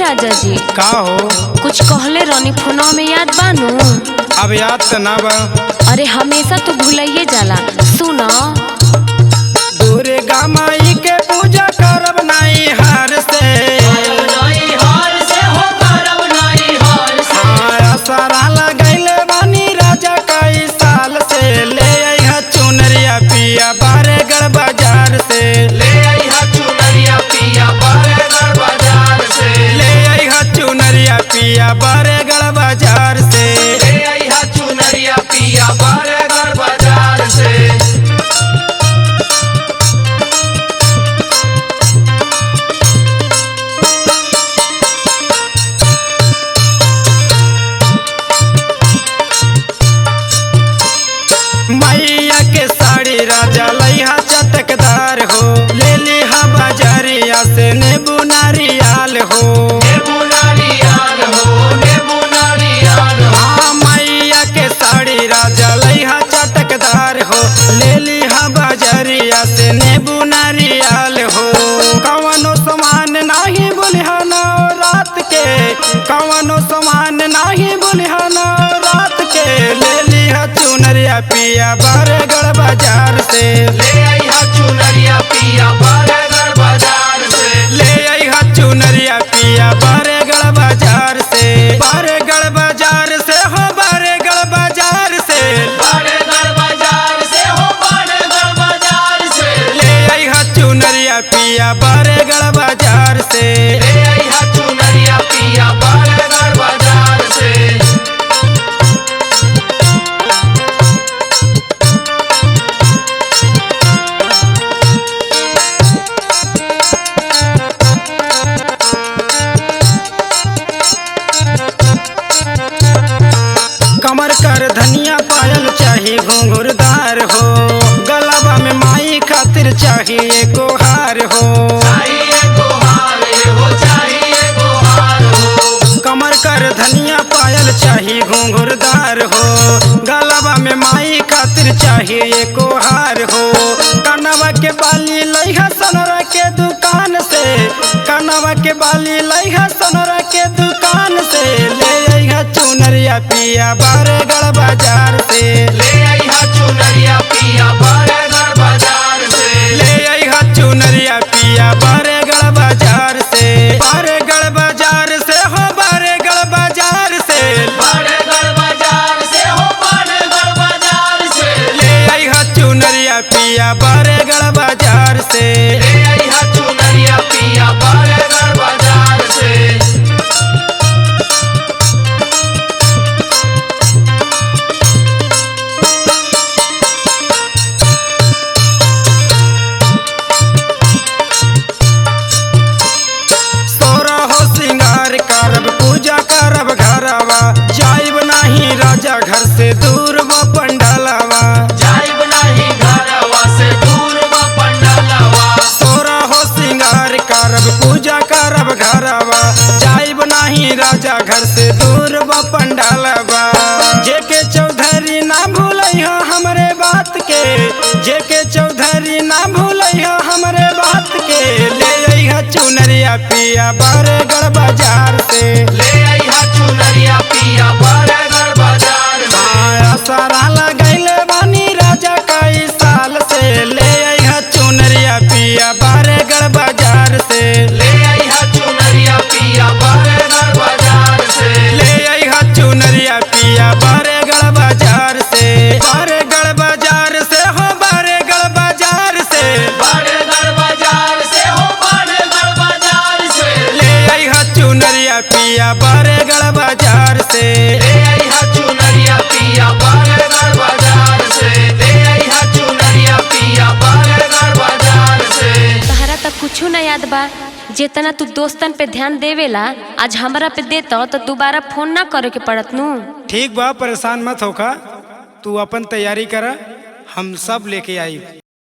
राजा जी का हो? कुछ कहले रहनी फोनवा में, याद बानू? अब याद तो ना बा। अरे हमेशा तो भूलाइए जाला। सुनो, दुर्गा माई के पूजा करब नाई हार से, सारा लगैले बानी राजा कई साल से। ले अइहा चुनरिया पिया बारेगढ़ बाजार से, ले अइहा चुनरिया पिया बारेगढ़ बाजार से, ले अइहा चुनरिया पिया बारेगढ़ बाजार से, ले अइहा चुनरिया पिया बारेगढ़ बाजार से। मैया के साड़ी राजा लइहा चटकदार हो, ले लिहा बाजारिया से नेबू नारियाल हो, नेबू नारियाल हो, नेबू नारियाल हो। हाँ, मैया के साड़ी राजा लइहा चटकदार हो, ले लिहा बाजारिया से नेबू नारियाल हो। कवनो सामान नाही बोलिहा ना रात के, कवनो सामान नाही बोलिहा ना रात के। ले लिहा चुनरिया पिया बारेगढ़ बाजार से, ले अइहा चुनरिया पिया बारेगढ़ बाजार से, ले अइहा चुनरिया पिया बारेगढ़ बाजार से, बारेगढ़ बाजार से हो, बारेगढ़ बाजार से, बारेगढ़ बाजार से हो, बारेगढ़ बाजार से। ले अइहा चुनरिया पिया बारेगढ़ बाजार से, ले अइहा चुनरिया पिया बारेगढ़ बाजार से। कमर कर धनिया पायल चाही घुंघुरदार हो, गलाबा में माई खातिर चाहिए गोहार हो, चाहिए गोहार हो, चाहिए गोहार हो। कमर कर धनिया पायल चाही घुंघुरदार हो, गलाबा में माई खातिर चाहिए गोहार हो। कनवा के बाली लइहा सोनरा के दुकान से, कनवा के बाली लइहा सोनरा के दुकान से। ले अइहा चुनरिया पिया बारेगढ़ बाजार से, ले अइहा चुनरिया पिया बारेगढ़ बाजार से, ले अइहा चुनरिया पिया बारेगढ़ बाजार से, बारेगढ़ बाजार से हो, बारेगढ़ बाजार से, बारेगढ़ बाजार से हो, बारेगढ़ बाजार से। ले अइहा चुनरिया पिया बारेगढ़ बाजार से, ले अइहा चुनरिया पिया बारेगढ़ बाजार से। करब पूजा करब घरवा, जाइब नाही राजा घर से दूर व पंडालवा, जाइब नाही घरवा से दूर व पंडालवा। तोरा हो सिंगार करब पूजा करब घरवा, जाइब नाही राजा घर से दूर व पंडालवा। जेके चौधरी ना भूलइहा हमरे बात के, जेके चौधरी ना भूलइहा हमरे बात के। ले अइहा चुनरिया पिया बारेगढ़ बाजार से, ले अइहा चुनरिया पिया बारेगढ़ बाजार से। सारा लगैले बानी राजा कई साल से, ले अइहा चुनरिया पिया बारेगढ़ बाजार से, ले अइहा चुनरिया पिया बारेगढ़ बाजार से, ले अइहा चुनरिया पिया बारेगढ़ बाजार से, बारेगढ़ बाजार से हो, बारेगढ़ बाजार से, बारेगढ़ बाजार से हो, बारेगढ़ बाजार से। ले अइहा चुनरिया पिया बारेगढ़ बाजार से, ले अइहा चुनरिया पिया बारेगढ़ बाजार से, ले अइहा चुनरिया पिया बारेगढ़ बाजार से। तहरा तक कुछ ना याद बा? जितना तू दोस्तन पे ध्यान देवेला, आज हमरा पे देता तो दोबारा फोन ना करे के पड़त नू। ठीक बा, परेशान मत होका, तू अपन तैयारी करा, हम सब लेके आई।